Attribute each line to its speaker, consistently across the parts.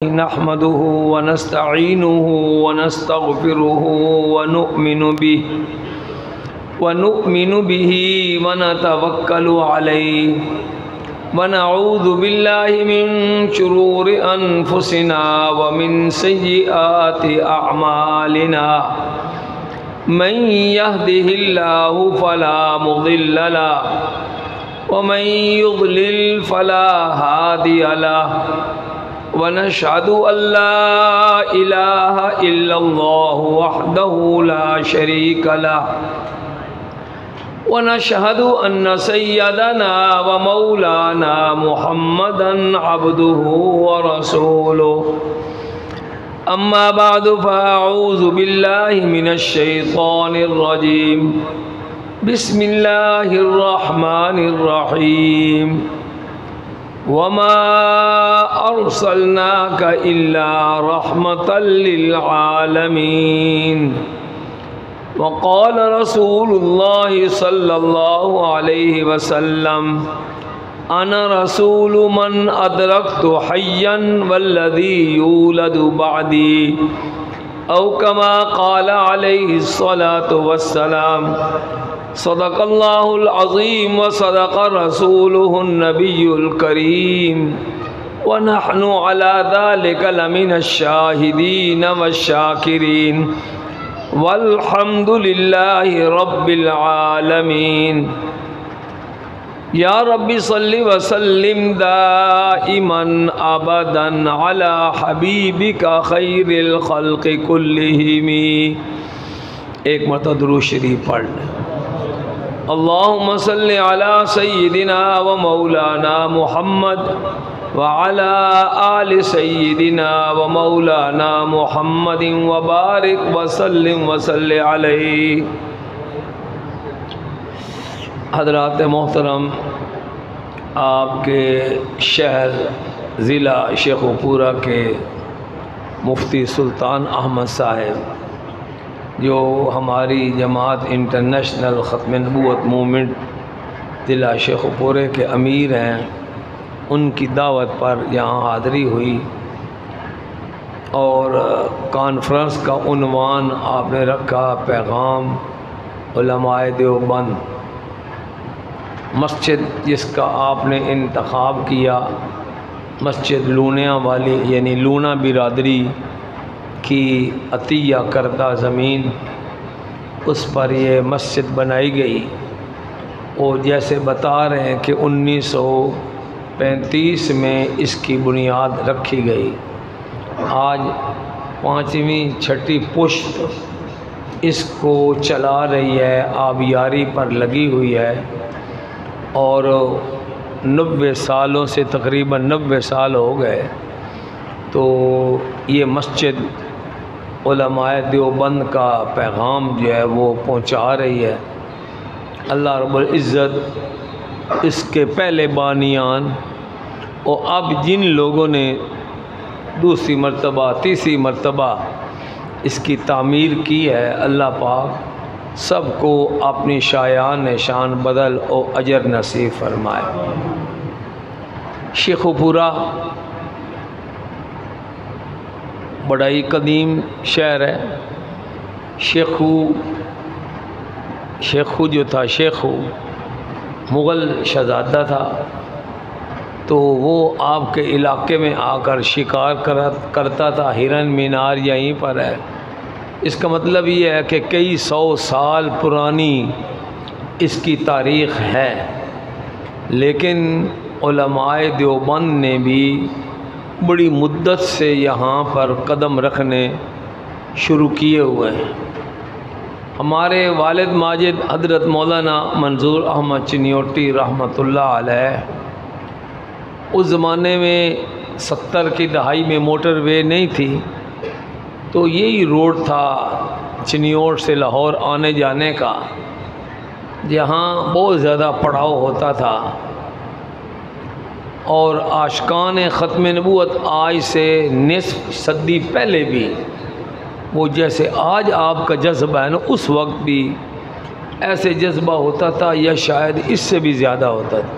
Speaker 1: नहमदुहु व नस्तईनुहु व नस्तगफिरुहु व नुअमिनु बिही व नतवक्कलु अलैहि व नऊज़ु बिल्लाहि मिन शुरूरि अनफुसिना व मिन सय्यिआति अअमालिना मन यहदिहिल्लाहु फला मुदिल्ल लहु व मन युद्लिल फला हादिय लहु वनशहदु अल्ला इलाहा इल्लल्लाहु वहदहु ला शरीका लहु वनशहदु अन्न सय्यदना व मौलाना मुहम्मदन अब्दुहु व रसूलुहु अम्मा बअदु फअऊज़ु बिल्लाहि मिनश शैतानिर रजीम बिस्मिल्लाहिर रहमानिर रहीम वमा अर्सलनाका इल्ला रहमतल लिल आलमीन वक़ाल रसूलुल्लाहि सल्लल्लाहु अलैहि वसल्लम अना रसूलु मन अदरक्तु हय्यन वल्लज़ी यूलदु बअदी औ कमा क़ाल अलैहि सलातु वस्सलाम सदक़ल्लाहुल अज़ीम व सदक़ रसूलुहुन नबियुल करीम व नहनु अला ज़ालिका लमिनश शाहिदीन वश्शाकिरीन वल्हम्दुलिल्लाहि रब्बिल आलमीन। या रब्बि सल्लि व सल्लिम दाइमन अबदन अला हबीबिका खैरिल खल्क़ि कुल्लिहिम। एक मरतबा दुरूद शरीफ पढ़ लें। अल्लाहुम्मा सल्लि अला सय्यिदिना व मौलाना मुहम्मद व अला आलि सय्यिदिना व मौलाना मुहम्मदिन व बारिक व सल्लिम व सल्लि अलैहि। हज़रात मोहतरम, आपके शहर ज़िला शेखुपुरा के मुफ्ती सुल्तान अहमद साहब, जो हमारी जमात इंटरनेशनल ख़त्म नबूवत मूवमेंट ज़िला शेखुपुरे के अमीर हैं, उनकी दावत पर यहाँ हाज़री हुई और कॉन्फ्रेंस का उन्वान आपने रखा पैगाम उलमाए देवबंद। मस्जिद जिसका आपने इंतखाब किया, मस्जिद लूनिया वाली यानी लूना बिरादरी की अतिया करदा ज़मीन, उस पर ये मस्जिद बनाई गई और जैसे बता रहे हैं कि 1935 में इसकी बुनियाद रखी गई। आज 5वीं 6ठी पुश्त इसको चला रही है, आबियारी पर लगी हुई है और 90 सालों से तकरीबन 90 साल हो गए। तो ये मस्जिद उलमाए देवबंद का पैगाम जो है वो पहुंचा रही है। अल्लाह रब्बुल इज़्ज़त इसके पहले बानियान और अब जिन लोगों ने दूसरी मर्तबा तीसरी मर्तबा इसकी तामीर की है, अल्लाह पाक सबको अपनी शायान शान बदल और अजर नसीब फरमाए। शेखुपुरा बड़ा ही कदीम शहर है। शेखू जो था, शेखू मुग़ल शहज़ादा था, तो वो आपके इलाके में आकर शिकार करता था। हिरन मीनार यहीं पर है। इसका मतलब ये है कि कई 100 साल पुरानी इसकी तारीख़ है, लेकिन उलमाए देवबंद ने भी बड़ी मुद्दत से यहाँ पर कदम रखने शुरू किए हुए हैं। हमारे वालिद माजिद हज़रत मौलाना मंजूर अहमद चिन्योटी रहमतुल्लाह अलैह, उस ज़माने में 70 की दहाई में मोटरवे नहीं थी, तो यही रोड था चिन्योट से लाहौर आने जाने का, जहाँ बहुत ज़्यादा पड़ाव होता था और आशिकान ख़त्म नबूवत आज से निस्फ़ सदी पहले भी वो जैसे आज आपका जज्बा है ना, उस वक्त भी ऐसे जज्बा होता था या शायद इससे भी ज़्यादा होता था।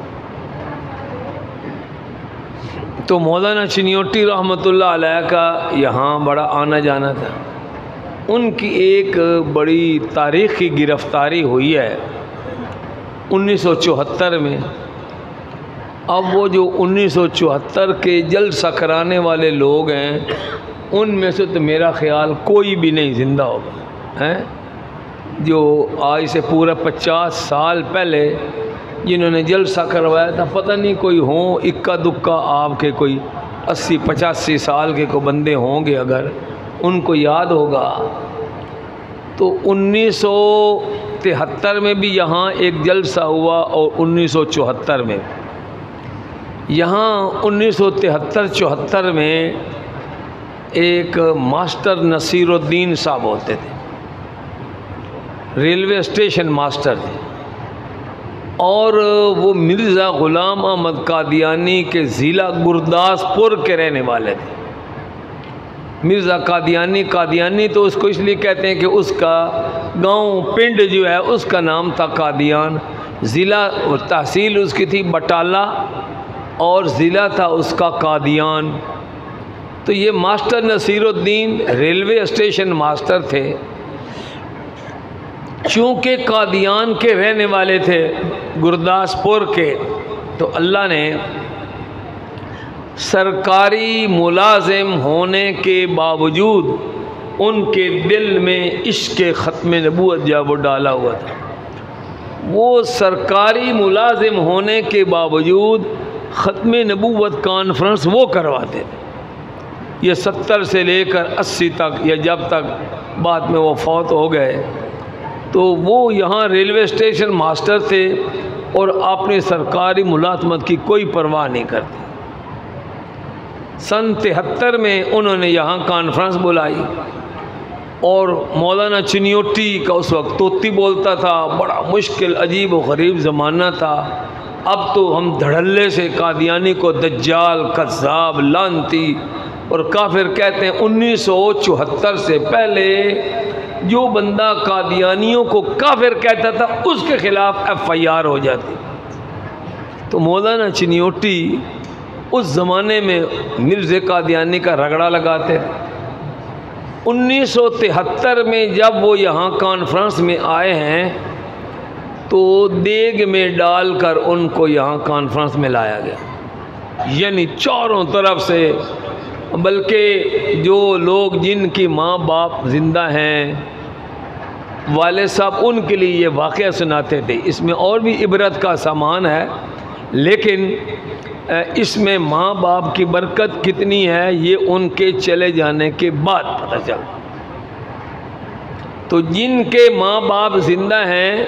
Speaker 1: तो मौलाना चिन्योटी रहमतुल्लाह अलैह का यहाँ बड़ा आना जाना था। उनकी एक बड़ी तारीख़ी गिरफ़्तारी हुई है 1974 में। अब वो जो 1974 के जलसा कराने वाले लोग हैं, उनमें से तो मेरा ख्याल कोई भी नहीं ज़िंदा होगा हैं, जो आज से पूरा 50 साल पहले जिन्होंने जलसा करवाया था। पता नहीं कोई हों, इक्का दुक्का आपके कोई 80-85 साल के को बंदे होंगे, अगर उनको याद होगा तो 1973 में भी यहाँ एक जलसा हुआ और 1974 में। यहाँ 1973-74 में एक मास्टर नसीरुद्दीन साहब होते थे, रेलवे स्टेशन मास्टर थे, और वो मिर्ज़ा ग़ुलाम अहमद कादियानी के ज़िला गुरदासपुर के रहने वाले थे। मिर्ज़ा कादियानी तो उसको इसलिए कहते हैं कि उसका गांव पिंड जो है उसका नाम था कादियान, ज़िला और तहसील उसकी थी बटाला और ज़िला था उसका कादियान। तो ये master Naseeruddin railway station master थे। चूँकि कादियान के रहने वाले थे, गुरदासपुर के, तो अल्लाह ने सरकारी मुलाजिम होने के बावजूद उनके दिल में इश्क़ ख़त्म नबूवत जब वो डाला हुआ था। वो सरकारी मुलाजिम होने के बावजूद ख़त्म नबूवत कॉन्फ्रेंस वो करवाते थे। ये 70 से लेकर 80 तक, या जब तक बाद में वो फौत हो गए, तो वो यहाँ रेलवे स्टेशन मास्टर थे और अपनी सरकारी मुलाजमत की कोई परवाह नहीं करते। सन 73 में उन्होंने यहाँ कॉन्फ्रेंस बुलाई और मौलाना चिन्योटी का उस वक्त तोती बोलता था। बड़ा मुश्किल अजीब व गरीब ज़माना था। अब तो हम धड़ल्ले से कादियानी को दज्जाल, कज़्ज़ाब, लानती और काफिर कहते हैं। 1974 से पहले जो बंदा कादियानियों को काफिर कहता था उसके खिलाफ FIR हो जाती। तो मौलाना चिन्योटी उस ज़माने में मिर्ज़ा कादियानी का रगड़ा लगाते थे। 1973 में जब वो यहाँ कॉन्फ्रेंस में आए हैं तो देग में डालकर उनको यहाँ कॉन्फ्रेंस में लाया गया, यानी चारों तरफ से। बल्कि जो लोग जिनकी माँ बाप ज़िंदा हैं, वाले साहब, उनके लिए ये वाक़या सुनाते थे। इसमें और भी इबरत का सामान है, लेकिन इसमें माँ बाप की बरकत कितनी है ये उनके चले जाने के बाद पता चला। तो जिनके माँ बाप ज़िंदा हैं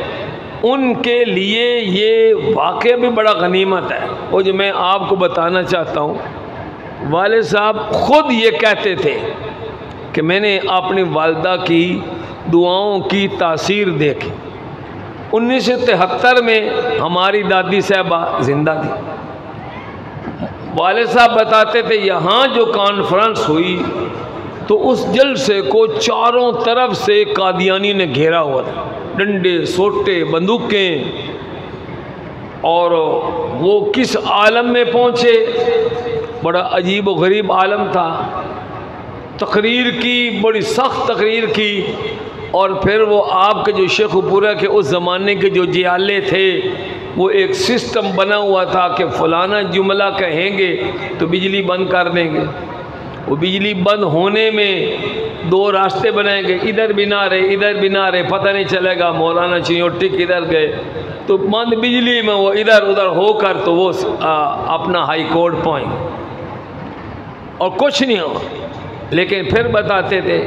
Speaker 1: उनके लिए ये वाक़या भी बड़ा गनीमत है। वो जो मैं आपको बताना चाहता हूँ, वाले साहब ख़ुद ये कहते थे कि मैंने अपनी वालदा की दुआओं की तासीर देखी। 1973 में हमारी दादी साहबा ज़िंदा थी। वाले साहब बताते थे यहाँ जो कॉन्फ्रेंस हुई तो उस जलसे को चारों तरफ से कादियानी ने घेरा हुआ था, डंडे, सोटे, बंदूकें। और वो किस आलम में पहुँचे, बड़ा अजीब व गरीब आलम था। तकरीर की, बड़ी सख्त तकरीर की। और फिर वो आपके जो शेखुपुरा के उस ज़माने के जो जियाले थे, वो एक सिस्टम बना हुआ था कि फ़लाना जुमला कहेंगे तो बिजली बंद कर देंगे। वो बिजली बंद होने में 2 रास्ते बनाएंगे, इधर भी ना रहे, इधर भी ना रहे, पता नहीं चलेगा मौलाना चिन्योटी किधर गए। तो बंद बिजली में वो इधर उधर होकर तो वो अपना हाई कोर्ट पहुँचे और कुछ नहीं हुआ। लेकिन फिर बताते थे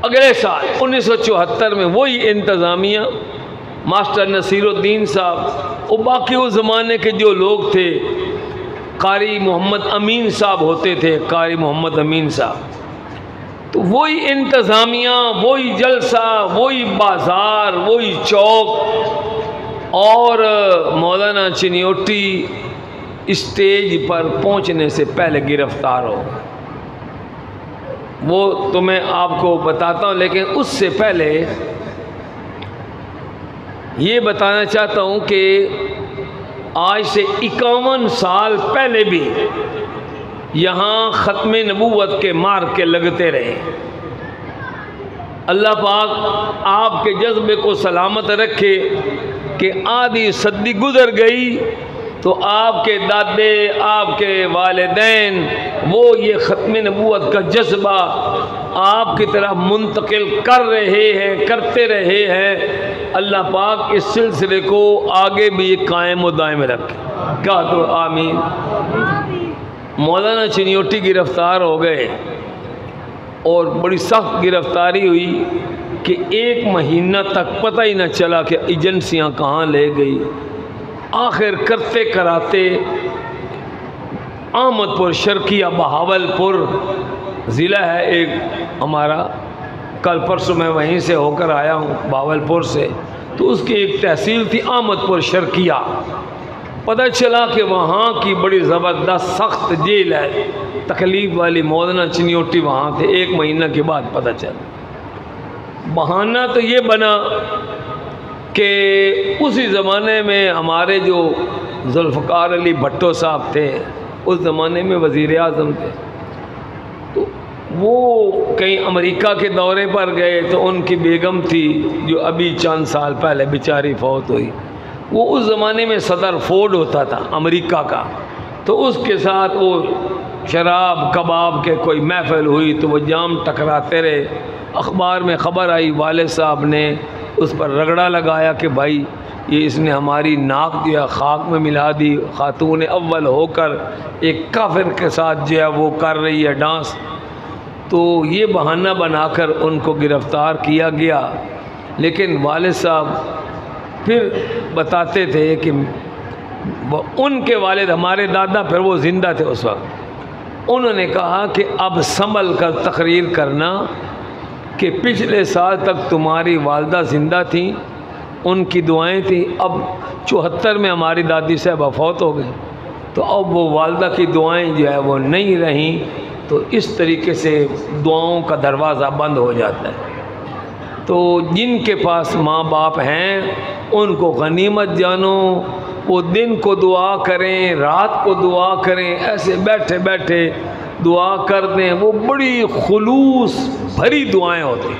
Speaker 1: अगले साल 1974 में वही इंतज़ामिया, मास्टर नसीरुद्दीन साहब और बाकी उस ज़माने के जो लोग थे, कारी मोहम्मद अमीन साहब होते थे, कारी मोहम्मद अमीन साहब। तो वही इंतज़ामिया, वही जलसा, वही बाज़ार, वही चौक। और मौलाना चिन्योटी स्टेज पर पहुंचने से पहले गिरफ़्तार हो। वो तो मैं आपको बताता हूँ, लेकिन उससे पहले ये बताना चाहता हूँ कि आज से 51 साल पहले भी यहाँ ख़त्म नबूवत के मार के लगते रहे। अल्लाह पाक आपके जज्बे को सलामत रखे कि आधी सदी गुजर गई तो आपके दादे, आपके वालिदैन वो ये ख़त्म नबूवत का जज्बा आपकी तरफ मुंतकिल कर रहे हैं, करते रहे हैं। अल्लाह पाक इस सिलसिले को आगे भी कायम व दायम रखे। क्या तो आमीन। मौलाना चिन्योटी गिरफ़्तार हो गए और बड़ी सख्त गिरफ़्तारी हुई कि 1 महीना तक पता ही न चला कि एजेंसियां कहाँ ले गई। आखिर करते कराते अहमदपुर शर्किया बहावलपुर ज़िला है एक हमारा, कल परसों मैं वहीं से होकर आया हूँ बहावलपुर से, तो उसकी एक तहसील थी अहमदपुर शर्किया। पता चला कि वहाँ की बड़ी ज़बरदस्त सख्त जेल है, तकलीफ़ वाली। मौलाना चिन्योटी वहाँ थे। 1 महीना के बाद पता चला। बहाना तो ये बना कि उसी ज़माने में हमारे जो जुल्फ़कार अली भट्टो साहब थे, उस ज़माने में वज़ीर आज़म थे, तो वो कहीं अमेरिका के दौरे पर गए तो उनकी बेगम थी जो अभी चंद साल पहले बेचारी फौत हुई। वो उस ज़माने में सदर फोर्ड होता था अमेरिका का, तो उसके साथ वो शराब कबाब के कोई महफिल हुई तो वो जाम टकराते रहे। अखबार में ख़बर आई, वाले साहब ने उस पर रगड़ा लगाया कि भाई ये इसने हमारी नाक जो है खाक में मिला दी, खातून अव्वल होकर एक काफिर के साथ जो है वो कर रही है डांस। तो ये बहाना बनाकर उनको गिरफ़्तार किया गया। लेकिन वाले साहब फिर बताते थे कि उनके वालिद हमारे दादा, फिर वो ज़िंदा थे उस वक्त, उन्होंने कहा कि अब संभल कर तकरीर करना कि पिछले साल तक तुम्हारी वालदा ज़िंदा थी, उनकी दुआएं थी। अब 74 में हमारी दादी साहब वफ़ात हो गई, तो अब वो वालदा की दुआएं जो है वो नहीं रहीं, तो इस तरीके से दुआओं का दरवाज़ा बंद हो जाता है। तो जिनके पास माँ बाप हैं उनको गनीमत जानो, वो दिन को दुआ करें, रात को दुआ करें, ऐसे बैठे बैठे दुआ कर दें, वो बड़ी खुलूस भरी दुआएं होती।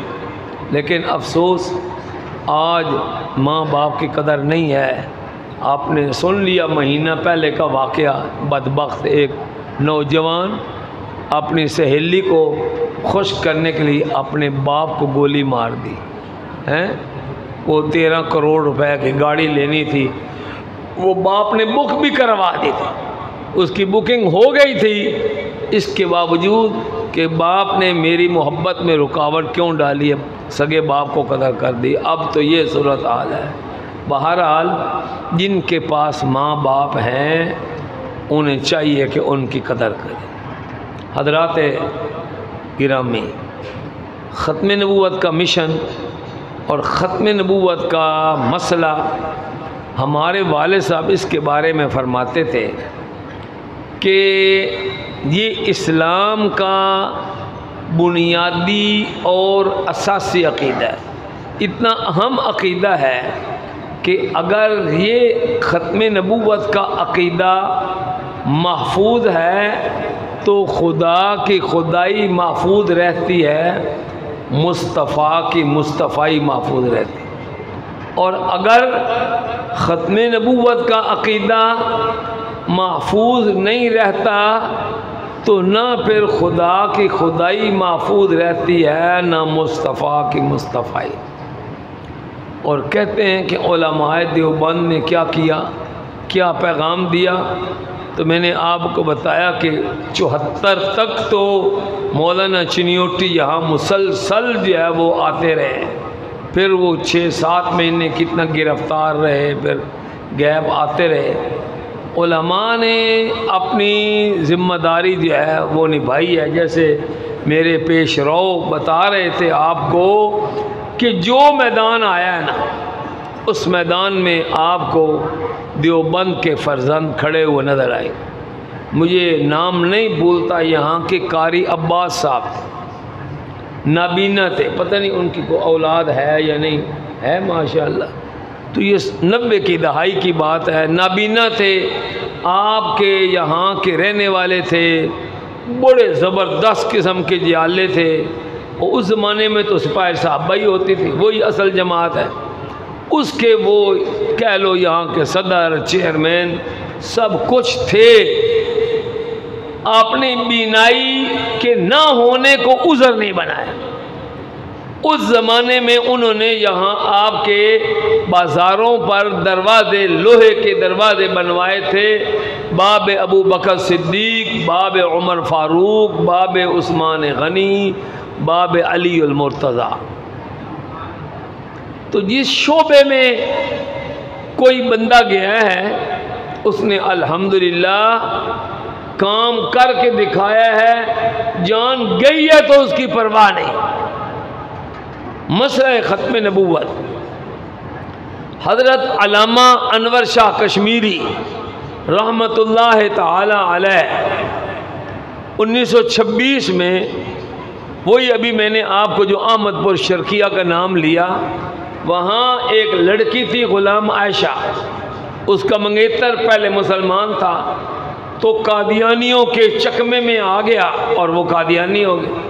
Speaker 1: लेकिन अफसोस आज माँ बाप की कदर नहीं है। आपने सुन लिया महीना पहले का वाक़या, बदबख्त एक नौजवान अपनी सहेली को खुश करने के लिए अपने बाप को गोली मार दी हैं। वो 13 करोड़ रुपए की गाड़ी लेनी थी, वो बाप ने बुक भी करवा दी थी, उसकी बुकिंग हो गई थी। इसके बावजूद कि बाप ने मेरी मोहब्बत में रुकावट क्यों डाली है, सगे बाप को कदर कर दी। अब तो ये सूरत हाल है। बहरहाल जिनके पास माँ बाप हैं उन्हें चाहिए कि उनकी कदर करें। हज़रात गिरामी, ख़त्म नबूवत का मिशन और ख़त्म नबूवत का मसला, हमारे वाले साहब इसके बारे में फ़रमाते थे कि ये इस्लाम का बुनियादी और असासी अक़ीदा है। इतना अहम अक़ीदा है कि अगर ये ख़त्म नबूवत का अक़ीदा महफूज है तो खुदा की खुदाई महफूज रहती है, मुस्तफ़ा की मुस्तफ़ाई महफूज रहती है। और अगर ख़त्म नबूवत का अक़ीदा महफूज नहीं रहता तो ना फिर खुदा की खुदाई महफूज रहती है, ना मुस्तफ़ा की मुस्तफ़ाई। और कहते हैं कि उलमाए देवबंद ने क्या किया, क्या पैगाम दिया। तो मैंने आपको बताया कि 74 तक तो मौलाना चिन्योटी यहाँ मुसलसल जो है वो आते रहे, फिर वो 6-7 महीने कितना गिरफ़्तार रहे, फिर गैप आते रहे। उलमा ने अपनी ज़िम्मेदारी जो है वो निभाई है। जैसे मेरे पेश रो बता रहे थे आपको कि जो मैदान आया है ना, उस मैदान में आपको देवबंद के फर्जंद खड़े हुए नज़र आए। मुझे नाम नहीं भूलता, यहाँ के कारी अब्बास साहब नाबीना थे, पता नहीं उनकी कोई औलाद है या नहीं है, माशाअल्लाह। तो ये 90 की दहाई की बात है। नाबीना थे, आपके यहाँ के रहने वाले थे, बड़े ज़बरदस्त किस्म के जियाले थे। और उस ज़माने में तो सिपाही साहबा ही होती थी, वही असल जमात है। उसके वो कह लो यहाँ के सदर चेयरमैन सब कुछ थे। आपने बीनाई के ना होने को उज़र नहीं बनाया। उस ज़माने में उन्होंने यहाँ आपके बाज़ारों पर दरवाज़े, लोहे के दरवाज़े बनवाए थे। बाब अबू बकर सिद्दीक, बाब उमर फ़ारूक, बाब उस्मान गनी, बाब अली अल मुर्तज़ा। तो जिस शोबे में कोई बंदा गया है उसने अल्हम्दुलिल्लाह काम करके दिखाया है। जान गई है तो उसकी परवाह नहीं। मसला ख़त्म नबूवत हज़रत अल्लामा अनवर शाह कश्मीरी रहमतुल्लाह ताला अलैह 1926 में, वही अभी मैंने आपको जो अहमदपुर शर्किया का नाम लिया, वहाँ एक लड़की थी गुलाम आयशा, उसका मंगेतर पहले मुसलमान था तो कादियानियों के चकमे में आ गया और वो कादियानी हो गया।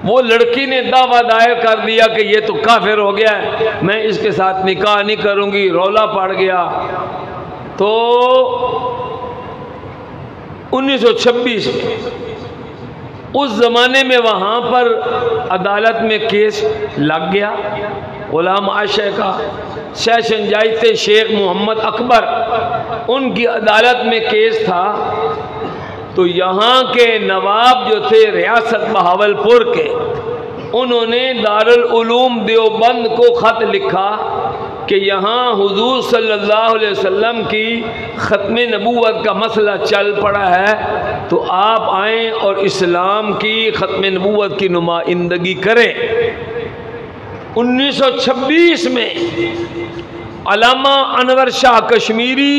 Speaker 1: वो लड़की ने दावा दायर कर दिया कि ये तो काफिर हो गया है, मैं इसके साथ निकाह नहीं करूँगी। रौला पड़ गया। तो 1926 में उस ज़माने में वहाँ पर अदालत में केस लग गया गुलाम आयशा का। सेशन जज थे शेख मोहम्मद अकबर, उनकी अदालत में केस था। तो यहाँ के नवाब जो थे रियासत बहावलपुर के, उन्होंने दारुल उलूम देवबंद को ख़त लिखा कि यहाँ हुजूर सल्लल्लाहु अलैहि वसल्लम की ख़त्म नबूवत का मसला चल पड़ा है, तो आप आएँ और इस्लाम की ख़त्म नबूवत की नुमाइंदगी करें। 1926 में अल्लामा अनवर शाह कश्मीरी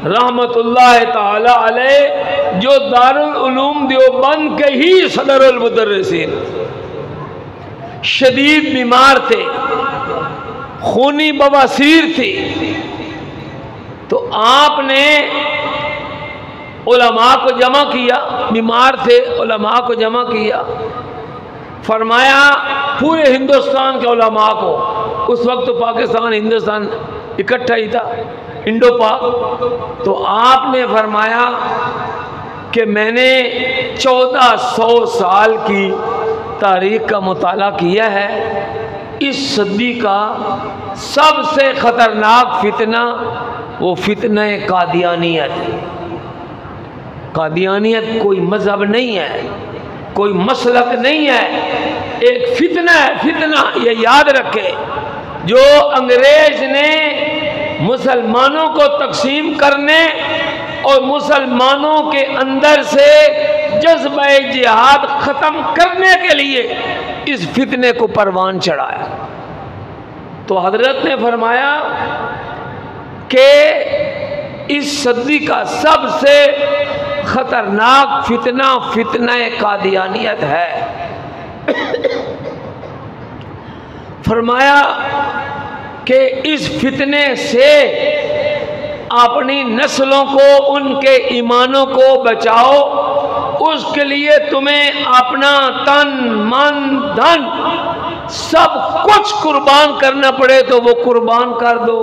Speaker 1: रहमतुल्लाह ताला अलैह, जो दारुल उलूम देवबंद के ही सदरुल मुदर्रिसीन, शदीद बीमार थे, खूनी बवासीर थी। तो आपने उलमा को जमा किया, बीमार थे, उलमा को जमा किया, फरमाया पूरे हिंदुस्तान के उलमा को, उस वक्त तो पाकिस्तान हिंदुस्तान इकट्ठा ही था, इंडो पाक। तो आपने फरमाया कि मैंने 1400 साल की तारीख का मुताला किया है। इस सदी का सबसे ख़तरनाक फितना वो फितना कादियानियत। कादियानियत कोई मज़हब नहीं है, कोई मसलक नहीं है, एक फितना है। फितना ये याद रखे, जो अंग्रेज ने मुसलमानों को तकसीम करने और मुसलमानों के अंदर से जज्बा जिहाद ख़त्म करने के लिए इस फितने को परवान चढ़ाया। तो हजरत ने फरमाया कि इस सदी का सबसे ख़तरनाक फितना फितना कादियानियत है। फरमाया कि इस फितने से अपनी नस्लों को, उनके ईमानों को बचाओ। उसके लिए तुम्हें अपना तन मन धन सब कुछ कुर्बान करना पड़े तो वो कुर्बान कर दो,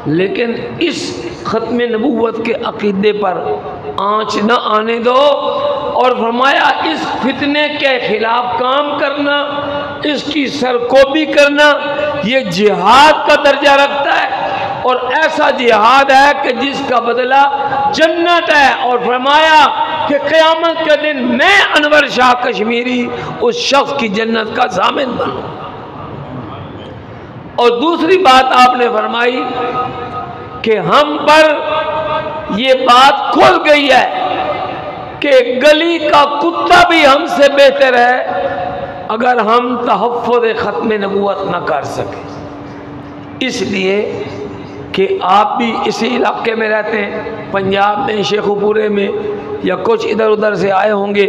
Speaker 1: लेकिन इस ख़त्म नबूवत के अक़ीदे पर आँच न आने दो। और फरमाया इस फितने के खिलाफ काम करना, इसकी सरकोबी करना, ये जिहाद का दर्जा रखता है। और ऐसा जिहाद है कि जिसका बदला जन्नत है। और फरमाया कि क़यामत के दिन मैं अनवर शाह कश्मीरी उस शख्स की जन्नत का ज़ामिन बनूं। और दूसरी बात आपने फरमाई कि हम पर ये बात खुल गई है कि गली का कुत्ता भी हमसे बेहतर है अगर हम तहफ़्फ़ुज़ ख़त्म नबूवत न कर सकें। इसलिए कि आप भी इसी इलाके में रहते हैं, पंजाब में, शेखुपुरे में, या कुछ इधर उधर से आए होंगे।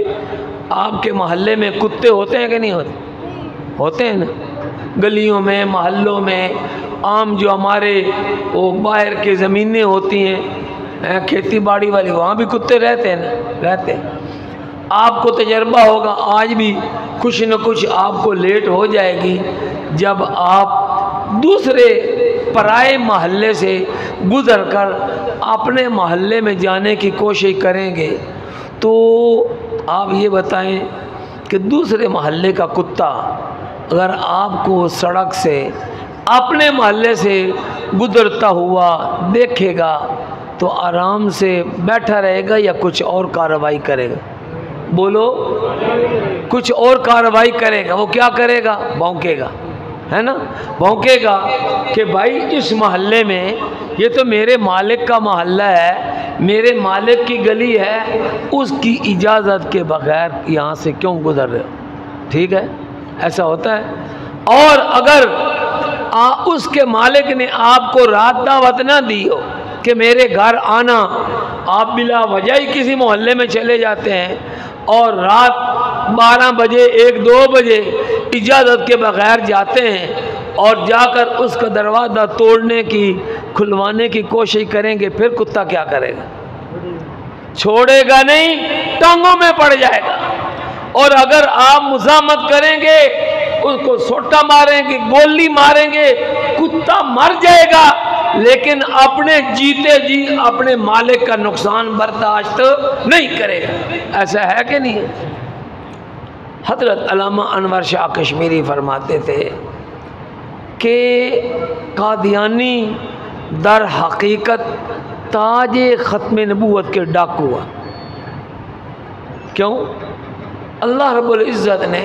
Speaker 1: आपके मोहल्ले में कुत्ते होते हैं कि नहीं होते? होते हैं ना, गलियों में, मोहल्लों में। आम जो हमारे वो बाहर की ज़मीनें होती हैं खेती बाड़ी वाली, वहाँ भी कुत्ते रहते हैं ना, रहते हैं। आपको तजर्बा होगा, आज भी कुछ न कुछ आपको लेट हो जाएगी। जब आप दूसरे पराए महल्ले से गुजर कर अपने महल्ले में जाने की कोशिश करेंगे तो आप ये बताएं कि दूसरे महल्ले का कुत्ता अगर आपको सड़क से अपने महल्ले से गुजरता हुआ देखेगा तो आराम से बैठा रहेगा या कुछ और कार्रवाई करेगा? बोलो, कुछ और कार्रवाई करेगा। वो क्या करेगा? भौंकेगा, है ना, भौंकेगा कि भाई इस मोहल्ले में, ये तो मेरे मालिक का मोहल्ला है, मेरे मालिक की गली है, उसकी इजाज़त के बगैर यहाँ से क्यों गुजर रहे हो? ठीक है, ऐसा होता है। और अगर उसके मालिक ने आपको रात दावत ना दी हो कि मेरे घर आना, आप बिला वजह ही किसी मोहल्ले में चले जाते हैं और रात 12 बजे 1-2 बजे इजाज़त के बगैर जाते हैं और जाकर उसका दरवाज़ा तोड़ने की, खुलवाने की कोशिश करेंगे, फिर कुत्ता क्या करेगा? छोड़ेगा नहीं, टांगों में पड़ जाएगा। और अगर आप मुज़ाहमत करेंगे, उसको सोटा मारेंगे, गोली मारेंगे, कुत्ता मर जाएगा, लेकिन अपने जीते जी अपने मालिक का नुकसान बर्दाश्त नहीं करेगा। ऐसा है कि नहीं? हज़रत अल्लामा अनवर शाह कश्मीरी फरमाते थे कि कादियानी दर हकीकत ताजे ख़त्म नबूवत के डाकू हुआ। क्यों? अल्लाह रब्बुल इज़्ज़त ने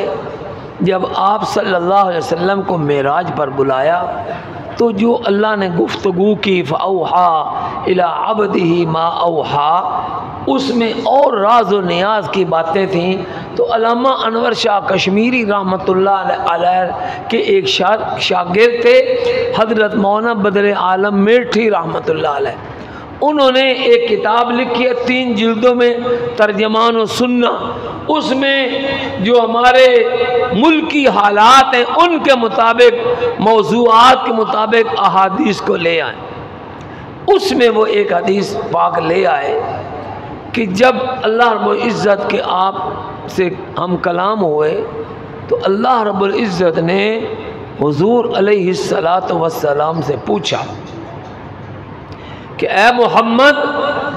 Speaker 1: जब आप सल्लल्लाहु अलैहि वसल्लम को मेराज पर बुलाया तो जो अल्लाह ने गुफ्तगू की फ़अौहा इला अब्दिही मा औहा, उसमें और राज व नियाज की बातें थीं। तो अल्लामा अनवर शाह कश्मीरी रहमतुल्लाह अलैह के एक शागिर्द थे हज़रत मौलाना बदर आलम मिर्ठी रहमतुल्लाह अलैह। उन्होंने एक किताब लिखी है 3 जिल्दों में, तर्जमान व सुन्ना। उसमें जो हमारे मुल्की हालात हैं उनके मुताबिक, मौज़ूआत के मुताबिक अहादीस को ले आए। उसमें वो एक हदीस पाक ले आए कि जब अल्लाह रब्बुल इज़्ज़त के आप से हम कलाम हुए तो अल्लाह रब्बुल इज़्ज़त ने हुज़ूर अलैहिस्सलातु वस्सलाम से पूछा कि ए मोहम्मद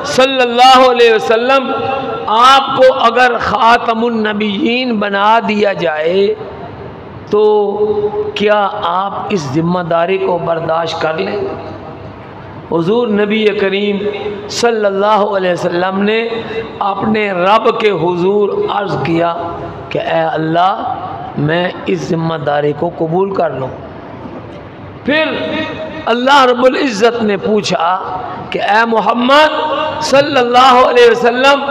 Speaker 1: सल्लल्लाहु अलैहि वसल्लम, आपको अगर ख़ातमुन नबिय्यीन बना दिया जाए तो क्या आप इस ज़िम्मेदारी को बर्दाश्त कर लेंगे? हुज़ूर नबी करीम सल्लल्लाहु अलैहि वसल्लम ने अपने रब के हुज़ूर अर्ज़ किया कि ए अल्लाह, मैं इस ज़िम्मेदारी को कबूल कर लूँ। फिर अल्लाह रब्बुल इज़्ज़त ने पूछा कि ए मोहम्मद सल्लल्लाहु अलैहि वसल्लम,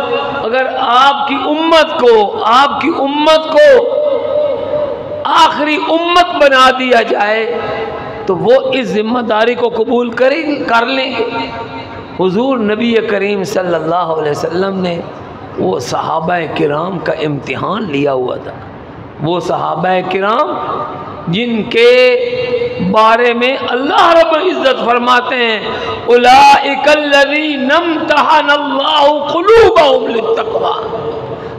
Speaker 1: अगर आपकी उम्मत को आखिरी उम्मत बना दिया जाए तो वो इस जिम्मेदारी को कबूल कर लेंगे? हुजूर नबी करीम सल्लल्लाहु अलैहि वसल्लम ने वो सहाबा किराम का इम्तिहान लिया हुआ था। वो सहाबा किराम जिनके बारे में अल्लाह रब्बुल इज़्ज़त फरमाते हैं, उलाइकल्लज़ीना इम्तहनल्लाहु क़ुलूबहुम लित्तक़वा।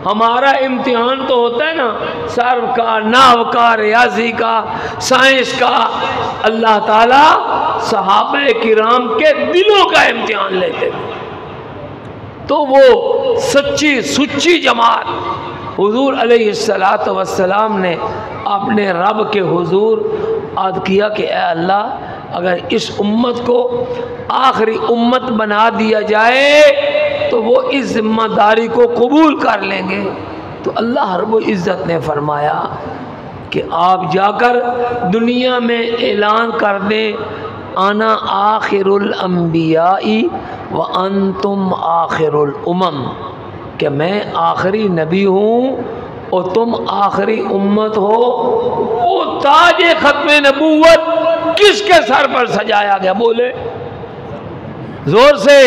Speaker 1: हमारा इम्तिहान तो होता है ना, सर्व का, नाव का, रियाजी का, साइंस का, अल्लाह ताला सहाबा किराम के दिलों का इम्तिहान लेते थे। तो वो सच्ची सुच्ची जमात हुजूर अलैहिस्सलातु वस्सलाम ने अपने रब के हुजूर अर्ज़ किया कि ए अल्लाह, अगर इस उम्मत को आखिरी उम्मत बना दिया जाए तो वो इस जिम्मेदारी को कबूल कर लेंगे। तो अल्लाह रब्बुल इज़्ज़त ने फरमाया कि आप जाकर दुनिया में ऐलान कर दें, आना आखिरुल अंबियाई व अंतुम आखिरुल उमम, कि मैं आखिरी नबी हूँ और तुम आखिरी उम्मत हो। वो ताजे ख़त्मे नबूवत किसके सर पर सजाया गया? बोले जोर से।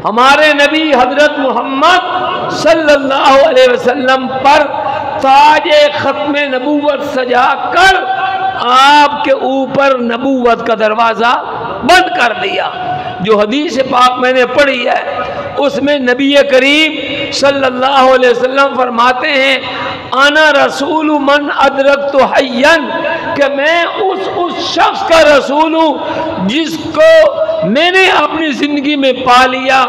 Speaker 1: हमारे नबी हजरत मोहम्मद सल्लल्लाहु अलैहि वसल्लम पर ताजे ख़त्मे नबूवत सजा कर आपके ऊपर नबूवत का दरवाज़ा बंद कर दिया। जो हदीस पाक मैंने पढ़ी है उसमें नबी करीम सल्लल्लाहु अलैहि वसल्लम फरमाते हैं, आना रसूल मन अदरक तो हय्यन, कि मैं उस शख्स का रसूल हूँ जिसको मैंने अपनी ज़िंदगी में पा लिया।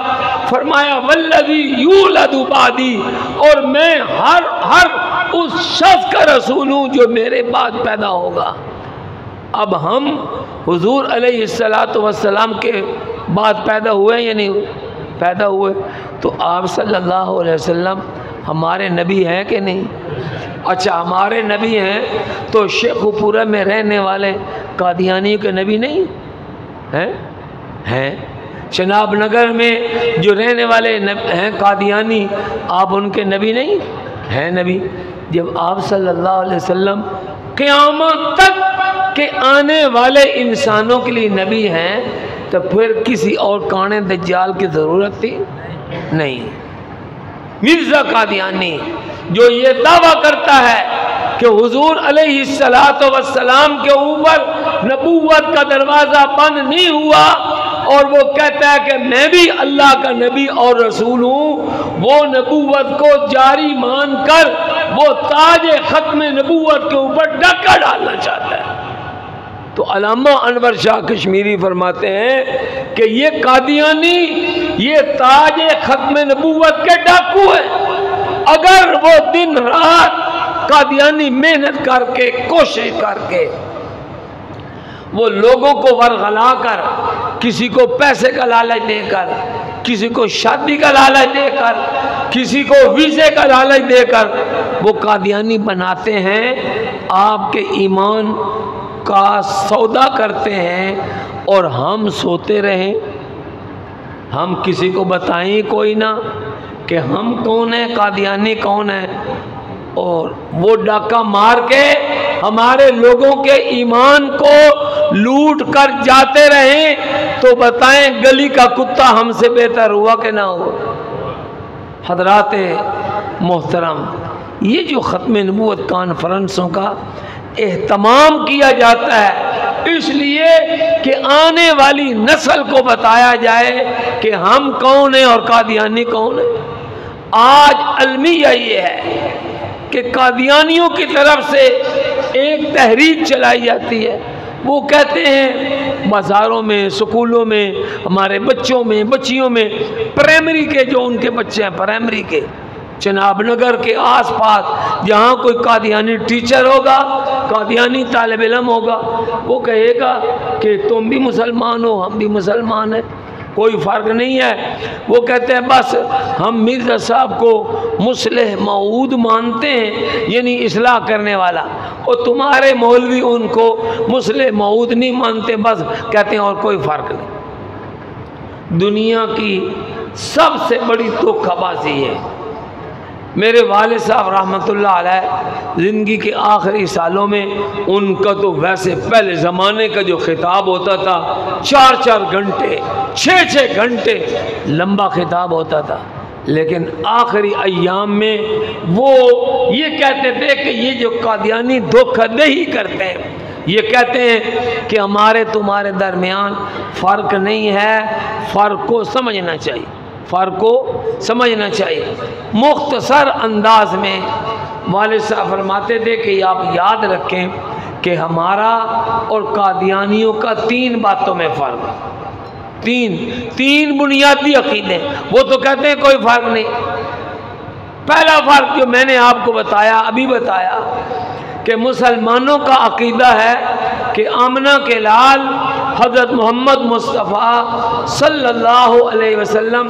Speaker 1: फरमाया वल्लज़ी यूलदु बादी, और मैं हर उस शख्स का रसूल हूँ जो मेरे बाद पैदा होगा। अब हम हुजूर अलैहिस्सलातु वस्सलाम के बाद पैदा हुए या नहीं पैदा हुए? तो आप सल्लल्लाहु अलैहि वसल्लम हमारे नबी हैं कि नहीं? अच्छा, हमारे नबी हैं तो शेखुपुरा में रहने वाले कादियानी के नबी नहीं हैं? शनाब नगर में जो रहने वाले हैं कादियानी, आप उनके नबी नहीं हैं? नबी जब आप सल्लल्लाहु अलैहि वसल्लम क़यामत तक के आने वाले इंसानों के लिए नबी हैं, तो फिर किसी और काने दज्जाल की ज़रूरत थी? नहीं। मिर्ज़ा कादियानी जो ये दावा करता है कि हुजूर अलैहिस्सलातु वस्सलाम के ऊपर नबूवत का दरवाज़ा बंद नहीं हुआ, और वो कहता है कि मैं भी अल्लाह का नबी और रसूल हूँ, वो नबूवत को जारी मानकर वो ताज ख़त्म नबूवत के ऊपर डाका डालना चाहता है। तो अल्लामा अनवर शाह कश्मीरी फरमाते हैं कि ये कादियानी ये ताज ख़त्म नबूवत के डाकू है। अगर वो दिन रात कादियानी मेहनत करके कोशिश करके वो लोगों को वरगला कर, किसी को पैसे का लालच देकर, किसी को शादी का लालच देकर, किसी को वीज़े का लालच देकर वो कादियानी बनाते हैं, आपके ईमान का सौदा करते हैं, और हम सोते रहें, हम किसी को बताएं कोई ना कि हम कौन है, कादियानी कौन है, और वो डाका मार के हमारे लोगों के ईमान को लूट कर जाते रहें, तो बताएं गली का कुत्ता हमसे बेहतर हुआ कि ना हुआ? हज़रात मोहतरम, ये जो ख़त्म नबूवत कॉन्फ्रेंसों का एहतमाम किया जाता है इसलिए कि आने वाली नस्ल को बताया जाए कि हम कौन हैं और कादियानी कौन है। आज अलमिया ये है कि कादियानियों की तरफ से एक तहरीक चलाई जाती है। वो कहते हैं बाज़ारों में, स्कूलों में, हमारे बच्चों में, बच्चियों में, प्राइमरी के जो उनके बच्चे हैं प्राइमरी के, चनाब नगर के आसपास जहाँ कोई कादियानी टीचर होगा, कादियानी तालिब इल्म होगा, वो कहेगा कि तुम भी मुसलमान हो, हम भी मुसलमान हैं, कोई फ़र्क नहीं है। वो कहते हैं बस हम मिर्ज़ा साहब को मुस्लिह मऊद मानते हैं, यानी इस्लाह करने वाला, और तुम्हारे मौलवी उनको मुस्लिह मऊद नहीं मानते, बस कहते हैं और कोई फ़र्क नहीं। दुनिया की सबसे बड़ी धोखाबाजी है। मेरे वालिद साहब रहमतुल्लाह अलैह ज़िंदगी के आखिरी सालों में, उनका तो वैसे पहले ज़माने का जो खिताब होता था 4-4 घंटे 6-6 घंटे लंबा खिताब होता था, लेकिन आखिरी अय्याम में वो ये कहते थे कि ये जो कादियानी धोखाधड़ी करते हैं, ये कहते हैं कि हमारे तुम्हारे दरमियान फ़र्क नहीं है, फ़र्क को समझना चाहिए, फ़र्क को समझना चाहिए। मुख्तसर अंदाज में वालिद साहब फरमाते थे कि आप याद रखें कि हमारा और कादियानियों का 3 बातों में फ़र्क, तीन बुनियादी अक़ीदे। वो तो कहते हैं कोई फ़र्क नहीं। पहला फ़र्क जो मैंने आपको बताया, अभी बताया, कि मुसलमानों का अक़ीदा है कि आमना के लाल हज़रत मोहम्मद मुस्तफ़ा सल्लल्लाहु अलैहि वसल्लम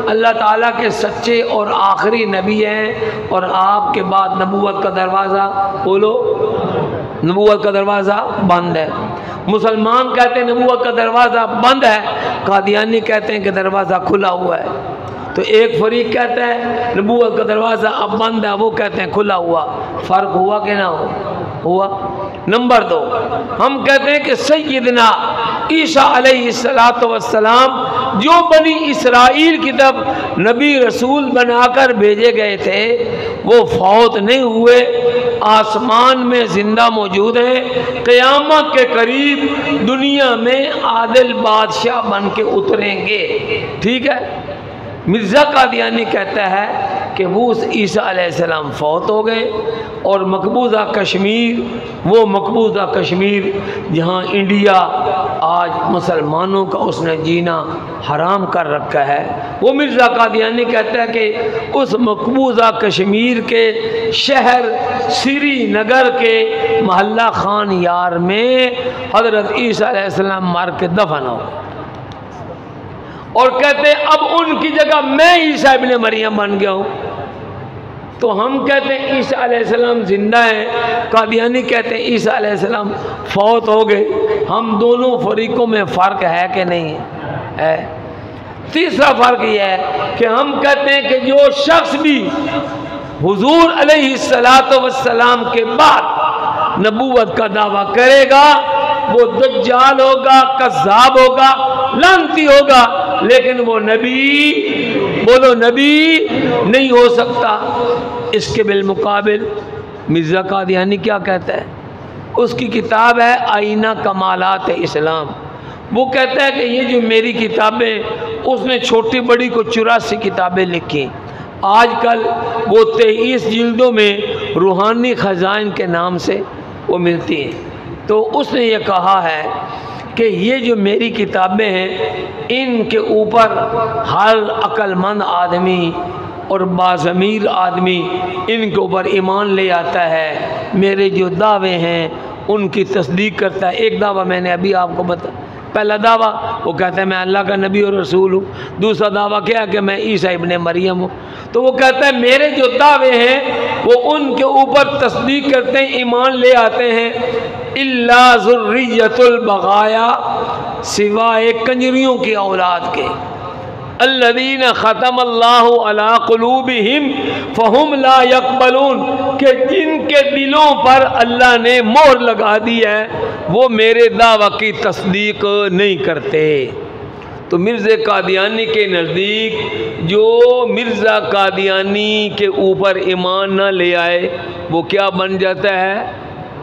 Speaker 1: अल्लाह ताला के सच्चे और आखिरी नबी हैं, और आपके बाद नबूवत का दरवाज़ा, बोलो, नबूवत का दरवाज़ा बंद है। मुसलमान कहते हैं नबूवत का दरवाज़ा बंद है, कादियानी कहते हैं कि दरवाज़ा खुला हुआ है। तो एक फरीक कहता है नबूवत का दरवाज़ा अब बंद है, वो कहते हैं खुला हुआ। फ़र्क हुआ कि ना हुआ? नंबर 2, हम कहते हैं कि सैयदना ईसा अलैहिस्सलातु वस्सलाम जो बनी इसराइल की तरफ नबी रसूल बनाकर भेजे गए थे, वो फौत नहीं हुए, आसमान में ज़िंदा मौजूद हैं, क़यामत के करीब दुनिया में आदिल बादशाह बन के उतरेंगे। ठीक है। मिर्ज़ा कादियानी कहता है कि वो ईसा अलैहिस्सलाम फौत हो गए और मकबूजा कश्मीर, वो मकबूजा कश्मीर जहाँ इंडिया आज मुसलमानों का उसने जीना हराम कर रखा है, वो मिर्ज़ा कादियानी कहता है कि उस मकबूजा कश्मीर के शहर श्रीनगर के महल्ला खान यार में हज़रत ईसा अलैहिस्सलाम मार के दफन हो गए। और कहते हैं अब उनकी जगह मैं ईसा इब्ने मरियम बन गया हूँ। तो हम कहते हैं ईसा अलैहिस्सलाम जिंदा है, कादियानी कहते हैं ईसा अलैहिस्सलाम फौत हो गए। हम दोनों फरीकों में फ़र्क है कि नहीं है? तीसरा फ़र्क यह है कि हम कहते हैं कि जो शख्स भी हुजूर अलैहिस्सलातु वस्सलाम के बाद नबूवत का दावा करेगा वो दज्जाल होगा, कज़्ज़ाब होगा, लानती होगा, लेकिन वो नबी, बोलो नबी नहीं हो सकता। इसके बिलमुकाबिल मिर्ज़ा कादियानी क्या कहता है? उसकी किताब है आईना कमालात इस्लाम। वो कहता है कि ये जो मेरी किताबें, उसने छोटी बड़ी को 84 किताबें लिखी। आजकल वो 23 जिल्दों में रूहानी ख़ज़ाइन के नाम से वो मिलती हैं। तो उसने ये कहा है कि ये जो मेरी किताबें हैं, इनके ऊपर हर अक्लमंद आदमी और बाज़मीर आदमी इनके ऊपर ईमान ले आता है। मेरे जो दावे हैं उनकी तस्दीक करता है। एक दावा मैंने अभी आपको बताया। पहला दावा वो कहता है मैं अल्लाह का नबी और रसूल हूँ। दूसरा दावा क्या है कि मैं ईसा इब्ने मरियम हूँ। तो वो कहता है मेरे जो दावे हैं वो उनके ऊपर तस्दीक करते हैं, ईमान ले आते हैं। इल्ला ज़ुर्रियतुल बगाया, सिवाय कंजरियों की औलाद के। अल्लज़ीना ख़तमल्लाहु अला क़ुलूबिहिम फ़हुम ला यक़बलून, के जिनके दिलों पर अल्लाह ने मोहर लगा दी है वो मेरे दावा की तस्दीक नहीं करते। तो मिर्ज़ा कादियानी के नज़दीक जो मिर्ज़ा कादियानी के ऊपर ईमान न ले आए वो क्या बन जाता है?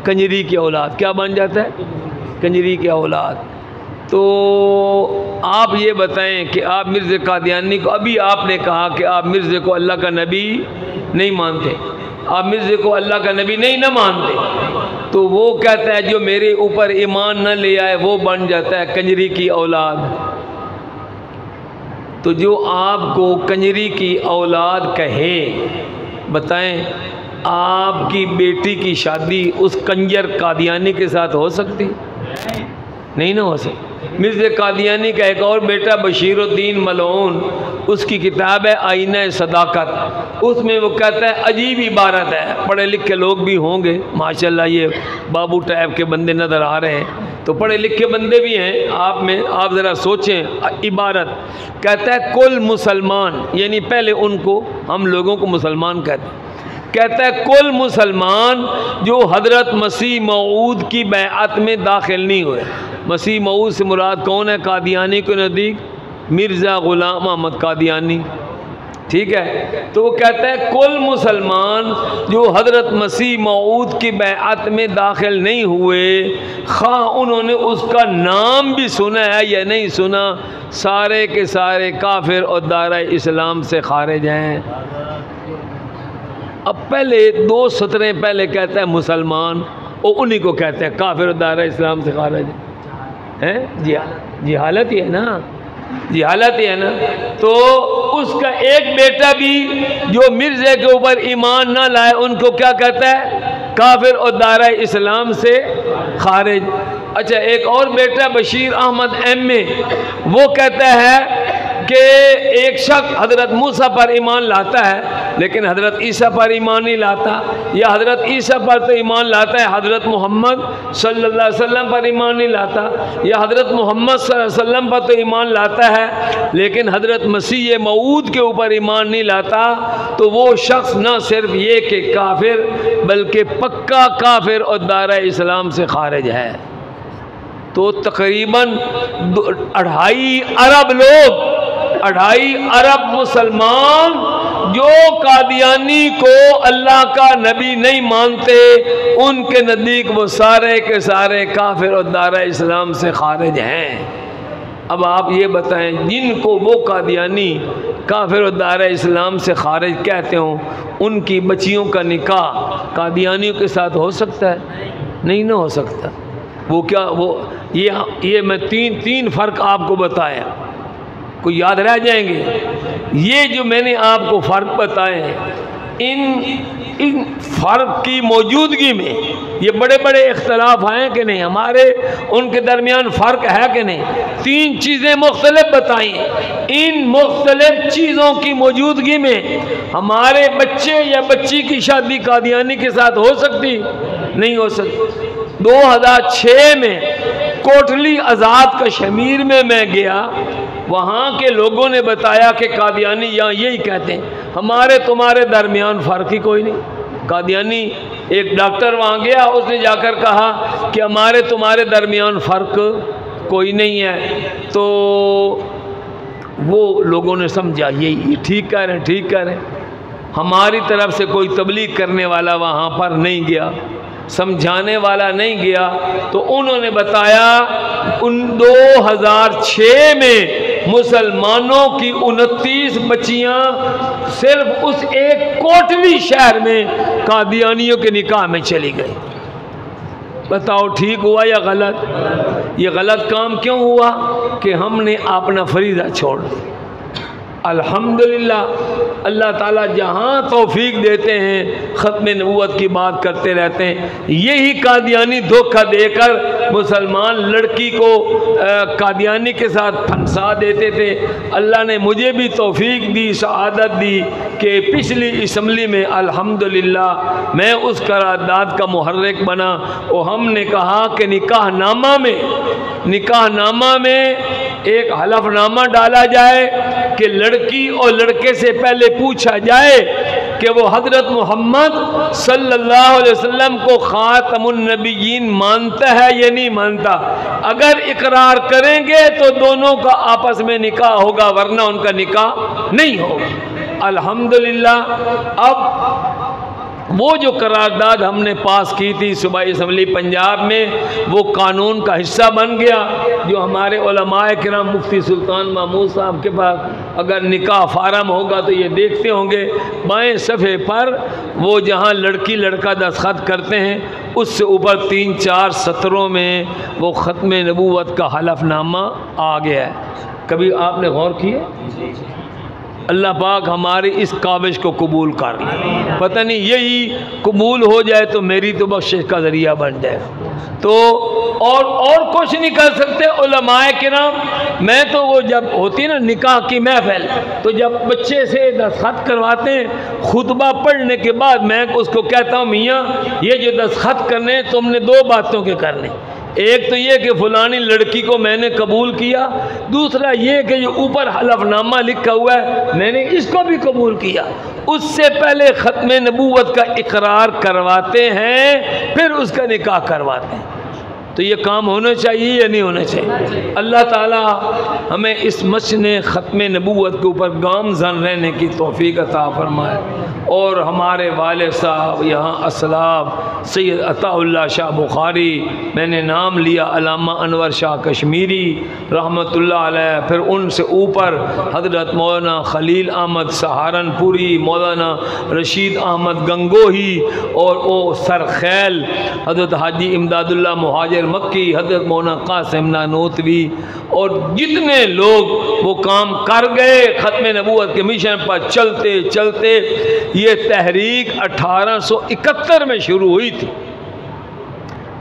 Speaker 1: कंजरी की औलाद। क्या बन जाता है? कंजरी की औलाद। तो आप ये बताएं कि आप मिर्ज़ा कादियानी को, अभी आपने कहा कि आप मिर्ज़े को अल्लाह का नबी नहीं मानते, आप मिर्ज़े को अल्लाह का नबी नहीं ना मानते, तो वो कहता है जो मेरे ऊपर ईमान न ले आए वो बन जाता है कंजरी की औलाद। तो जो आपको कंजरी की औलाद कहे, बताएं आपकी बेटी की शादी उस कंजर कादियानी के साथ हो सकती? नहीं ना हो सकती। मिर्ज़ा कादियानी का एक और बेटा बशीरुद्दीन मलऊन, उसकी किताब है आईना सदाकत। उसमें वो कहता है, अजीब इबारत है, पढ़े लिखे लोग भी होंगे माशाल्लाह, ये बाबू टाइप के बंदे नज़र आ रहे हैं, तो पढ़े लिखे बंदे भी हैं आप में, आप ज़रा सोचें। इबारत कहता है कुल मुसलमान, यानी पहले उनको हम लोगों को मुसलमान कहते हैं, कहता है कुल मुसलमान जो हज़रत मसीह मऊद की बैअत में दाखिल नहीं हुए। मसीह मऊद से मुराद कौन है? कादियानी के नज़दीक मिर्ज़ा ग़ुलाम अहमद कादियानी, ठीक है। तो वो कहता है कुल मुसलमान जो हज़रत मसीह मऊद की बैअत में दाखिल नहीं हुए, खा उन्होंने उसका नाम भी सुना है या नहीं सुना, सारे के सारे काफिर और दायरा इस्लाम से खारिज हैं। अब पहले 2 सतरें पहले कहता है मुसलमान, और उन्हीं को कहते हैं काफिर और दायरा इस्लाम से खारिज हैं। जी हालत ही है ना, जी हालत ही है ना। तो उसका एक बेटा भी जो मिर्ज़े के ऊपर ईमान ना लाए उनको क्या कहता है? काफिर और दायरा इस्लाम से खारिज। अच्छा, एक और बेटा बशीर अहमद एम.ए, वो कहता है कि एक शख्स हज़रत मूसा पर ईमान लाता है लेकिन हज़रत ईसा पर ईमान नहीं लाता, या हज़रत ईसा पर तो ईमान लाता है, हज़रत मोहम्मद सल्लल्लाहु अलैहि वसल्लम पर ईमान नहीं लाता, या हज़रत मोहम्मद सल्लल्लाहु अलैहि वसल्लम पर तो ईमान लाता है लेकिन हज़रत मसीह मऊद के ऊपर ईमान नहीं लाता, तो वो शख्स न सिर्फ ये कि काफिर बल्कि पक्का काफिर और दायरा इस्लाम से खारिज है। तो तकरीबन 2.5 अरब लोग, 2.5 अरब मुसलमान जो कादियानी को अल्लाह का नबी नहीं मानते, उनके नज़दीक वो सारे के सारे काफिर और दायरा इस्लाम से खारिज हैं। अब आप ये बताएं, जिनको वो कादियानी काफिर दायरा इस्लाम से खारिज कहते हो, उनकी बच्चियों का निकाह कादियानियों के साथ हो सकता है? नहीं ना हो सकता। वो क्या, वो ये मैं तीन फ़र्क आपको बताया, कोई याद रह जाएंगे। ये जो मैंने आपको फ़र्क बताए हैं, इन फ़र्क की मौजूदगी में ये बड़े बड़े इख्तलाफ हैं कि नहीं, हमारे उनके दरमियान फ़र्क है कि नहीं। 3 चीज़ें मुख्तलिफ बताई। इन मुख्तलिफ चीज़ों की मौजूदगी में हमारे बच्चे या बच्ची की शादी कादियानी के साथ हो सकती? नहीं हो सकती। 2006 में कोटली आज़ाद कश्मीर में मैं गया, वहाँ के लोगों ने बताया कि कादियानी यहाँ यही कहते हैं, हमारे तुम्हारे दरमियान फ़र्क ही कोई नहीं। कादियानी एक डॉक्टर वहाँ गया, उसने जाकर कहा कि हमारे तुम्हारे दरमियान फ़र्क कोई नहीं है। तो वो लोगों ने समझा यही ठीक कह रहे हैं, ठीक कह रहे हैं। हमारी तरफ से कोई तबलीग करने वाला वहाँ पर नहीं गया, समझाने वाला नहीं गया। तो उन्होंने बताया 2006 में मुसलमानों की 29 बच्चियां सिर्फ उस एक कोटली शहर में कादियानियों के निकाह में चली गई। बताओ ठीक हुआ या गलत? ये गलत काम क्यों हुआ कि हमने अपना फरीज़ा छोड़ दिया। अल्हम्दुलिल्लाह अल्लाह ताला जहाँ तौफीक देते हैं ख़त्म नबूवत की बात करते रहते हैं। यही कादियानी धोखा देकर मुसलमान लड़की को कादियानी के साथ फंसा देते थे। अल्लाह ने मुझे भी तौफीक दी, शहादत दी कि पिछली असम्बली में अल्हम्दुलिल्लाह मैं उस करारदाद का मुहर्रिक बना और हमने कहा कि निकाहनामा में एक हलफनामा डाला जाए कि लड़की और लड़के से पहले पूछा जाए कि वो हज़रत मोहम्मद सल्लल्लाहु अलैहि वसल्लम को ख़ातमुन नबिय्यीन मानता है या नहीं मानता। अगर इकरार करेंगे तो दोनों का आपस में निकाह होगा, वरना उनका निकाह नहीं होगा। अल्हम्दुलिल्लाह अब वो जो करारदाद हमने पास की थी सूबाई असम्बली पंजाब में, वो कानून का हिस्सा बन गया। जो हमारे उलमाए किराम मुफ्ती सुल्तान महमूद साहब के पास अगर निकाह फारम होगा तो ये देखते होंगे बाएं सफ़े पर वो जहाँ लड़की लड़का दस्तखत करते हैं उससे ऊपर 3-4 सतरों में वो ख़त्म नबूवत का हलफनामा आ गया है। कभी आपने गौर किया? अल्लाह पाक हमारी इस काबिश को कबूल कर ले। पता नहीं यही कबूल हो जाए तो मेरी तो बख्शिश का ज़रिया बन जाए। तो और कुछ नहीं कर सकते उलमाए किराम। मैं तो वो जब होती ना निकाह की महफिल, तो जब बच्चे से दस्तखत करवाते हैं खुतबा पढ़ने के बाद मैं उसको कहता हूँ, मियाँ ये जो दस्तखत करने तुमने 2 बातों के करने, एक तो ये कि फ़लानी लड़की को मैंने कबूल किया, दूसरा ये कि जो ऊपर हलफनामा लिखा हुआ है मैंने इसको भी कबूल किया। उससे पहले ख़त्म नबूवत का इकरार करवाते हैं, फिर उसका निकाह करवाते हैं। तो ये काम होना चाहिए या नहीं होना चाहिए? अल्लाह ताला हमें इस मसने ख़त्म नबूवत के ऊपर गामज़न रहने की तौफ़ीक अता फ़रमाए। और हमारे वालिद साहब यहाँ असलाफ सैयद अताउल्लाह शाह बुखारी, मैंने नाम लिया अल्लामा अनवर शाह कश्मीरी रहमतुल्लाह अलैह, फिर उनसे ऊपर हज़रत मौलाना खलील अहमद सहारनपुरी, मौलाना रशीद अहमद गंगोही और ओ सरखैल हज़रत हाजी इमदादुल्लाह मुहाजिर मक्की, हज़रत मौलाना कासिम नानोतवी और जितने लोग वो काम कर गए ख़त्म नबूवत के मिशन पर चलते चलते ये तहरीक 1871 में शुरू हुई थी।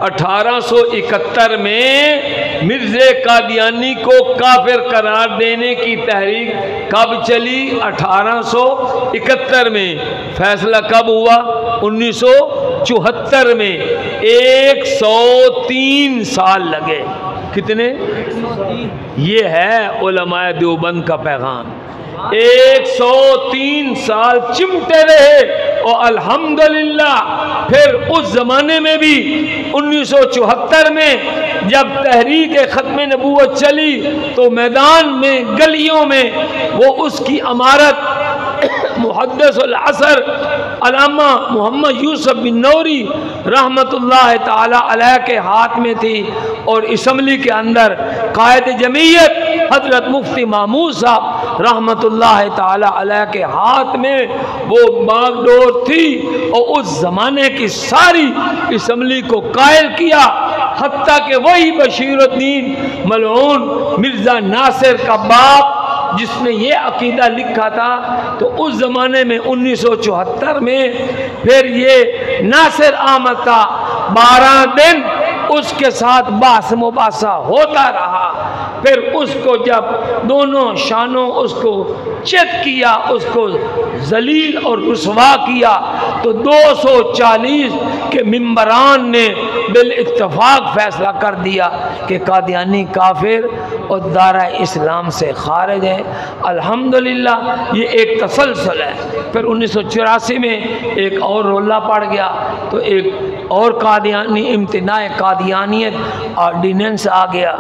Speaker 1: 1871 में मिर्ज़े कादियानी को काफिर करार देने की तहरीक कब चली? 1871 में। फैसला कब हुआ? 1974 में। 103 साल लगे। कितने? ये है उलमाए देवबंद का पैगाम। 103 साल चिमटे रहे और अल्हम्दुलिल्लाह फिर उस ज़माने में भी 1974 में जब तहरीक ख़त्म नबूवत चली तो मैदान में गलियों में वो उसकी अमारत मुहद्दिसुल असर अल्लामा मोहम्मद यूसुफ बिन नौरी रहमतुल्लाह ताला अलैह के हाथ में थी, और असम्बली के अंदर कायद जमीयत हजरत मुफ्ती महमूद साहब रहमतुल्लाह ताला अलैह के हाथ में वो बागडोर थी, और उस ज़माने की सारी असम्बली को कायल किया, हत्ता कि वही बशीरुद्दीन मलऊन मिर्ज़ा नासिर का बाप जिसने ये अकीदा लिखा था, तो उस ज़माने में 1974 में फिर ये नासिर अहमद था, 12 दिन उसके साथ बास मुबासा होता रहा। फिर उसको जब दोनों शानों उसको चित किया, उसको जलील और रुसवा किया, तो 240 के मिंबरान ने बिल इत्तफाक फैसला कर दिया कि कादियानी काफिर और दारा इस्लाम से खारिज है। अल्हम्दुलिल्लाह ये एक तसलसल है। फिर 1984 में एक और रोला पड़ गया, तो एक और कादियानी इम्तिनाए कादियानियत ऑर्डिनेंस आ गया।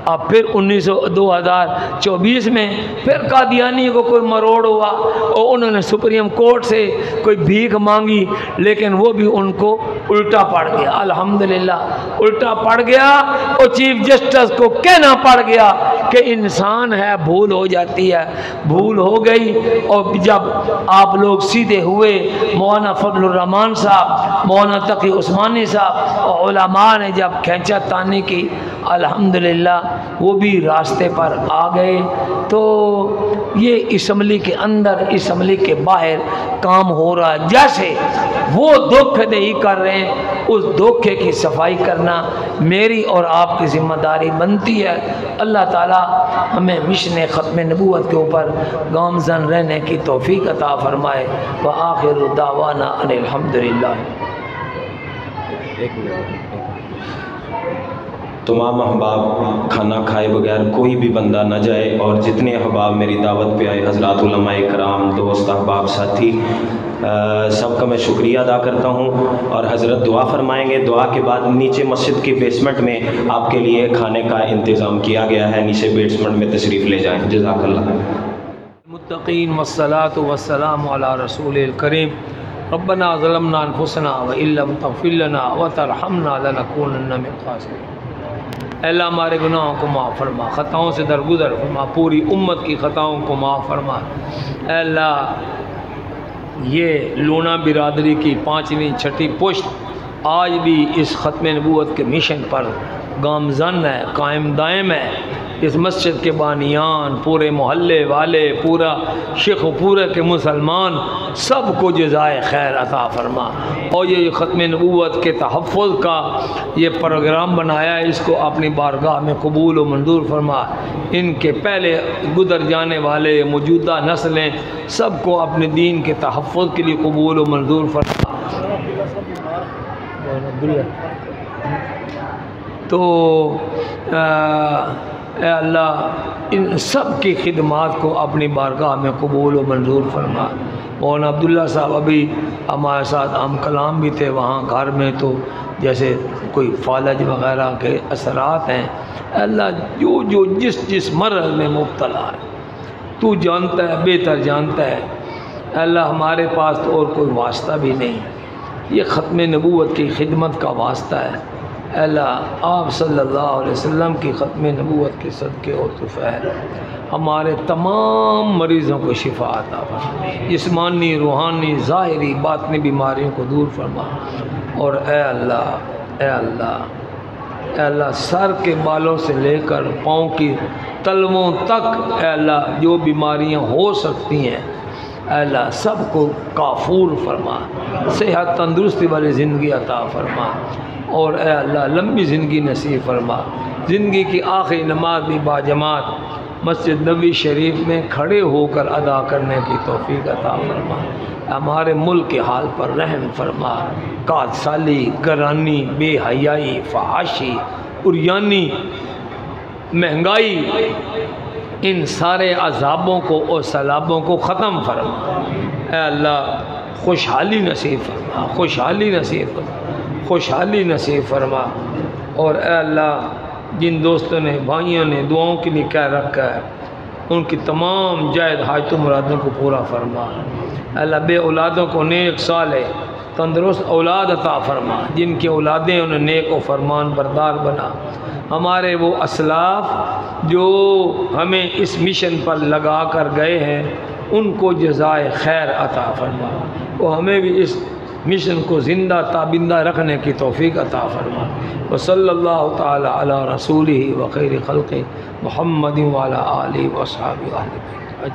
Speaker 1: अब फिर 2024 में फिर कादियानी को कोई मरोड़ हुआ, और उन्होंने सुप्रीम कोर्ट से कोई भीख मांगी, लेकिन वो भी उनको उल्टा पड़ गया। अल्हम्दुलिल्लाह उल्टा पड़ गया, और चीफ जस्टिस को कहना पड़ गया कि इंसान है, भूल हो जाती है, भूल हो गई। और जब आप लोग सीधे हुए, मौलाना फजलुर रहमान साहब, मौलाना तकी उस्मानी साहब और उलमा ने जब खींचा तानी की, अल्हम्दुलिल्लाह वो भी रास्ते पर आ गए। तो ये असम्बली के अंदर, असम्बली के बाहर काम हो रहा है। जैसे वो धोखेधड़ी कर रहे हैं, उस धोखे की सफाई करना मेरी और आपकी जिम्मेदारी बनती है। अल्लाह ताला हमें मिशन ख़त्म नबूवत के ऊपर गामज़न रहने की तौफीक अता फरमाए। व आखिर दावाना अनिल हम्दुलिल्लाह।
Speaker 2: तमाम अहबाब खाना खाए बगैर कोई भी बंदा न जाए, और जितने अहबाब मेरी दावत पे आए, हज़रात उलमाए कराम, दोस्त, अहबाब, साथी, सबका मैं शुक्रिया अदा करता हूँ। और हज़रत दुआ फरमाएंगे। दुआ के बाद नीचे मस्जिद की बेसमेंट में आपके लिए खाने का इंतज़ाम किया गया है, नीचे बेसमेंट में तशरीफ़ ले जाएँ। जज़ाकल्लाह।
Speaker 1: मुत्तक़ीन वस्सलातु वस्सलामु अला रसूलिल करीम। रब्बना ज़लमना अनफुसना व इल्लम तग़फ़िर लना व तरहमना लनकूनन्ना मिनल ख़ासिरीन। अल्लाह हमारे गुनाहों को माफ़ फरमा, ख़ताओं से दरगुदर फरमा, पूरी उम्मत की ख़ताओं को माफ़ फरमा। अल्लाह ये लूना बिरादरी की 5वीं 6ठी पुश्त आज भी इस ख़त्म नबूवत के मिशन पर गामज़न है, कायम दायम है। इस मस्जिद के बानियान, पूरे मोहल्ले वाले, पूरा शेख, पूरे के मुसलमान, सब को जज़ाए खैर अता फरमा। और ये ख़त्म नबूवत के तहफ़्फ़ुज़ का ये प्रोग्राम बनाया है, इसको अपनी बारगाह में कबूल व मंजूर फरमा। इनके पहले गुजर जाने वाले मौजूदा नस्लें सबको अपने दीन के तहफ़्फ़ुज़ के लिए कबूल व मंजूर फरमा। तो अल्लाह इन सब की खिदमात को अपनी बारगाह में कबूल व मंजूर फरमा। मौलाना अब्दुल्ला साहब अभी हमारे साथ हम कलाम भी थे वहाँ घर में, तो जैसे कोई फालज वग़ैरह के असरात हैं। अल्लाह जो जो जिस जिस मर्ज़ में मुब्तला है तू जानता है, बेहतर जानता है। अल्लाह हमारे पास तो और कोई वास्ता भी नहीं, ये ख़त्म नबूवत की खिदमत का वास्ता है। अल्लाह आप सल्लल्लाहु अलैहि वसल्लम की ख़त्म नबूवत के सदक़े और तुफ़ैल हमारे तमाम मरीज़ों को शिफा अता फरमा, जिस्मानी, रूहानी, ज़ाहिरी, बातनी बीमारियों को दूर फरमा। और ए अल्लाह सर के बालों से लेकर पाँव की तलवों तक अल्लाह जो बीमारियां हो सकती हैं अल्लाह सबको काफूर फरमा, सेहत तंदुरुस्ती वाली ज़िंदगी अता फरमा। और ए अल्लाह लंबी ज़िंदगी नसीब फरमा। ज़िंदगी की आखिरी नमाज भी बाजमात मस्जिद नबी शरीफ में खड़े होकर अदा करने की तौफीक अता फरमा। हमारे मुल्क के हाल पर रहम फरमा। कादसाली, गरानी, बेहयाई, फहाशी, उरियानी, महंगाई, इन सारे अजाबों को और सलाबों को ख़त्म फरमा। ऐ अल्लाह खुशहाली नसीब फरमा, खुशहाली नसीब फरमा, खुशहाली नसीब फरमा। और ऐ अल्लाह जिन दोस्तों ने, भाइयों ने दुआओं के लिए कह रखा है, उनकी तमाम जायद हाजत मुरादों को पूरा फरमा। अल्लाह बे औलादों को नेक साले तंदुरुस्त औलाद अता फरमा, जिनकी औलादें उन्हें नेक व फरमान बरदार बना। हमारे वो असलाफ जो हमें इस मिशन पर लगा कर गए हैं उनको जज़ाए खैर अता फरमा। वो हमें भी इस मिशन को ज़िंदा ताबिंदा रखने की तौफीक अता फरमा। व सल्लल्लाहु ताला अला रसूलिही व खैरि खल्क़ि मुहम्मदिन व अला आलिहि व अस्हाबिही।